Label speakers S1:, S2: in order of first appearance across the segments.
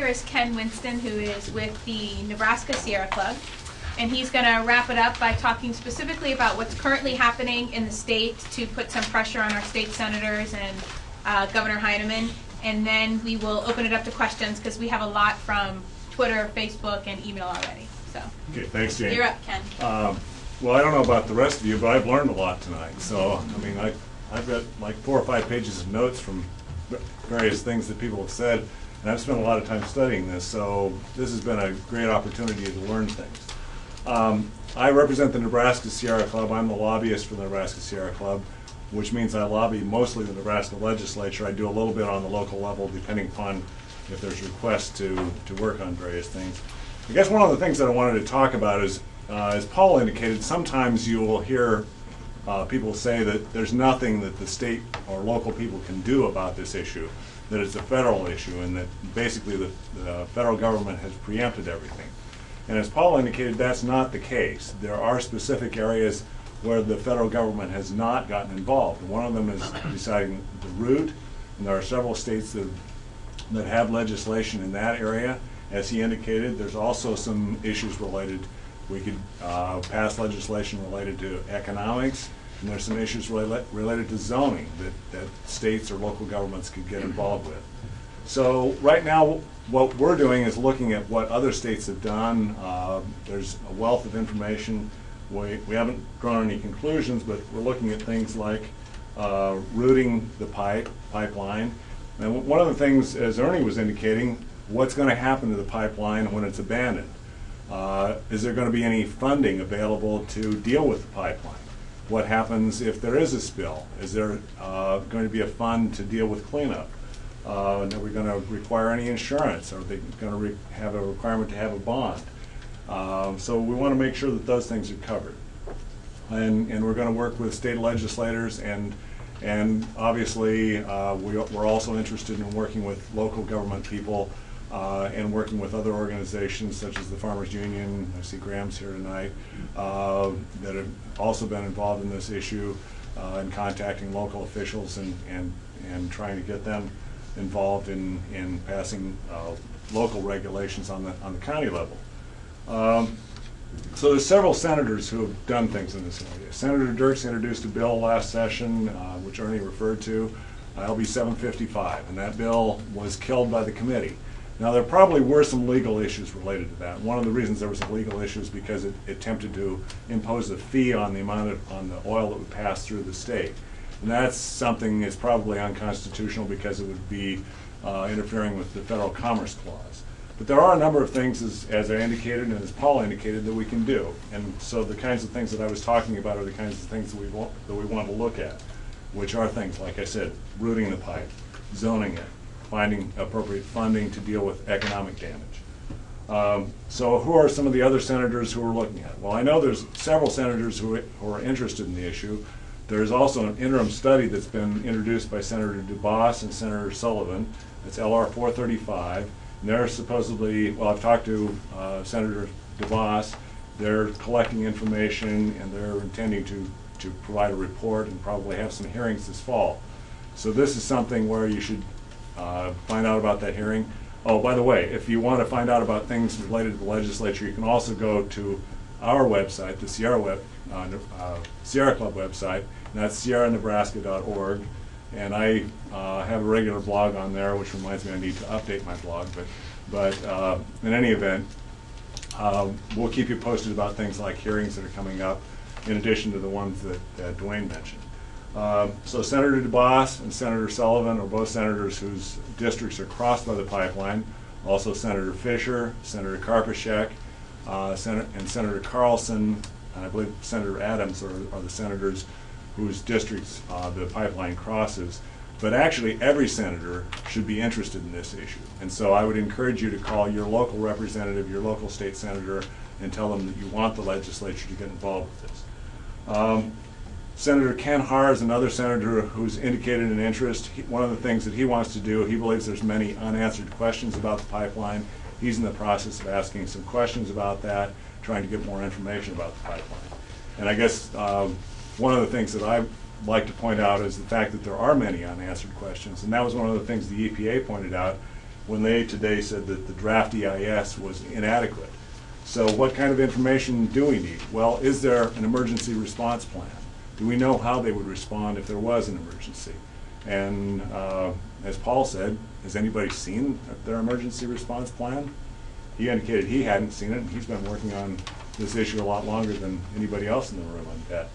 S1: is Ken Winston, who is with the Nebraska Sierra Club. And he's going to wrap it up by talking specifically about what's currently happening in the state to put some pressure on our state senators and Governor Heineman. And then we will open it up to questions because we have a lot from Twitter, Facebook, and email already. So.
S2: Okay, thanks, Jane.
S1: You're up, Ken.
S2: Well, I don't know about the rest of you, but I've learned a lot tonight. So, I mean, I've got like 4 or 5 pages of notes from various things that people have said, and I've spent a lot of time studying this. So this has been a great opportunity to learn things. I represent the Nebraska Sierra Club. I'm the lobbyist for the Nebraska Sierra Club, which means I lobby mostly the Nebraska legislature. I do a little bit on the local level, depending upon if there's requests to work on various things. I guess one of the things that I wanted to talk about is, as Paul indicated, sometimes you will hear people say that there's nothing that the state or local people can do about this issue, that it's a federal issue, and that basically the federal government has preempted everything. And as Paul indicated, that's not the case. There are specific areas where the federal government has not gotten involved. One of them is deciding the route, and there are several states that have legislation in that area. As he indicated, there's also some issues related. We could pass legislation related to economics, and there's some issues related to zoning that states or local governments could get involved with. So right now, what we're doing is looking at what other states have done. There's a wealth of information. We haven't drawn any conclusions, but we're looking at things like routing the pipeline. And one of the things, as Ernie was indicating, what's going to happen to the pipeline when it's abandoned? Is there going to be any funding available to deal with the pipeline? What happens if there is a spill? Is there going to be a fund to deal with cleanup? Are we going to require any insurance? Are they going to have a requirement to have a bond? So we want to make sure that those things are covered. And we're going to work with state legislators, and obviously we're also interested in working with local government people and working with other organizations such as the Farmers Union. I see Graham's here tonight, that have also been involved in this issue, and contacting local officials and trying to get them involved in passing local regulations on the county level. So there's several senators who have done things in this area. Senator Dirks introduced a bill last session, which Ernie referred to, LB 755, and that bill was killed by the committee. Now there probably were some legal issues related to that. One of the reasons there was a legal issue is because it attempted to impose a fee on the on the oil that would pass through the state. And that's something that's probably unconstitutional because it would be interfering with the Federal Commerce Clause. But there are a number of things, as I indicated and as Paul indicated, that we can do. And so the kinds of things that I was talking about are the kinds of things that we want to look at, which are things, like I said, routing the pipe, zoning it, finding appropriate funding to deal with economic damage. So who are some of the other senators who we're looking at? Well, I know there's several senators who are interested in the issue. There's also an interim study that's been introduced by Senator DuBois and Senator Sullivan. It's LR 435. And they're supposedly, well, I've talked to Senator DuBois. They're collecting information, and they're intending to provide a report and probably have some hearings this fall. So this is something where you should find out about that hearing. Oh, by the way, if you want to find out about things related to the legislature, you can also go to our website, the Sierra Club website, and that's sierranebraska.org. And I have a regular blog on there, which reminds me I need to update my blog. But in any event, we'll keep you posted about things like hearings that are coming up, in addition to the ones that Duane mentioned. So Senator DuBois and Senator Sullivan are both senators whose districts are crossed by the pipeline. Also Senator Fisher, Senator Karpyshek, and Senator Carlson, and I believe Senator Adams are the senators whose districts the pipeline crosses. But actually every senator should be interested in this issue. And so I would encourage you to call your local representative, your local state senator, and tell them that you want the legislature to get involved with this. Senator Ken Haar is another senator who's indicated an interest. One of the things that he wants to do, he believes there's many unanswered questions about the pipeline. He's in the process of asking some questions about that, trying to get more information about the pipeline. And I guess one of the things that I like to point out is the fact that there are many unanswered questions, and that was one of the things the EPA pointed out, when they today said that the draft EIS was inadequate. So what kind of information do we need? Well, is there an emergency response plan? Do we know how they would respond if there was an emergency? And as Paul said, has anybody seen their emergency response plan? He indicated he hadn't seen it, and he's been working on this issue a lot longer than anybody else in the room, I bet.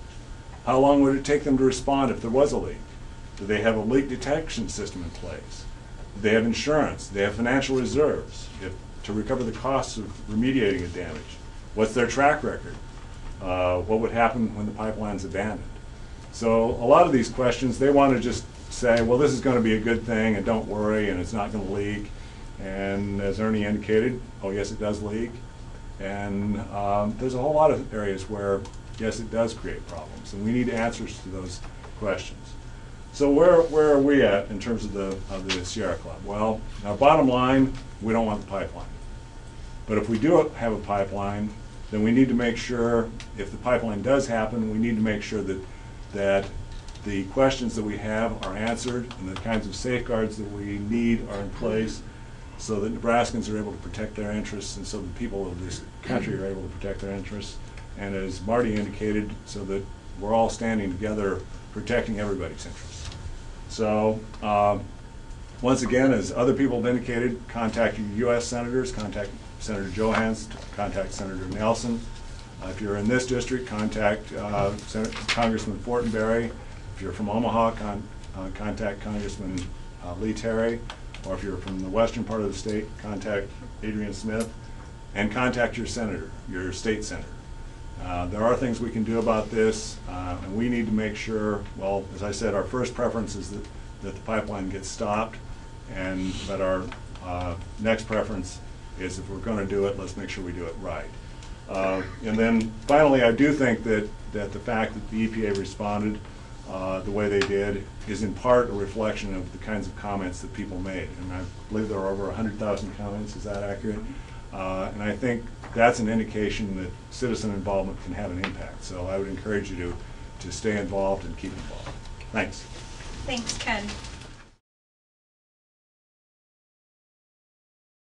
S2: How long would it take them to respond if there was a leak? Do they have a leak detection system in place? Do they have insurance? Do they have financial reserves to recover the costs of remediating a damage? What's their track record? What would happen when the pipeline's abandoned? So a lot of these questions, they want to just say, well, this is going to be a good thing, and don't worry, and it's not going to leak. And as Ernie indicated, oh yes, it does leak. And there's a whole lot of areas where, yes, it does create problems, and we need answers to those questions. So where are we at in terms of the Sierra Club? Well, our bottom line, we don't want the pipeline. But if we do have a pipeline, then we need to make sure, if the pipeline does happen, we need to make sure that the questions that we have are answered and the kinds of safeguards that we need are in place so that Nebraskans are able to protect their interests and so the people of this country are able to protect their interests. And as Marty indicated, so that we're all standing together protecting everybody's interests. So once again, as other people have indicated, contact your U.S. senators, contact Senator Johans, contact Senator Nelson. If you're in this district, contact Congressman Fortenberry. If you're from Omaha, contact Congressman Lee Terry. Or if you're from the western part of the state, contact Adrian Smith. And contact your senator, your state senator. There are things we can do about this, and we need to make sure, well, as I said, our first preference is that the pipeline gets stopped, but our next preference is if we're going to do it, let's make sure we do it right. And then finally, I do think that the fact that the EPA responded the way they did is in part a reflection of the kinds of comments that people made. And I believe there are over 100,000 comments, is that accurate? And I think that's an indication that citizen involvement can have an impact. So I would encourage you to stay involved and keep involved. Thanks.
S1: Thanks, Ken.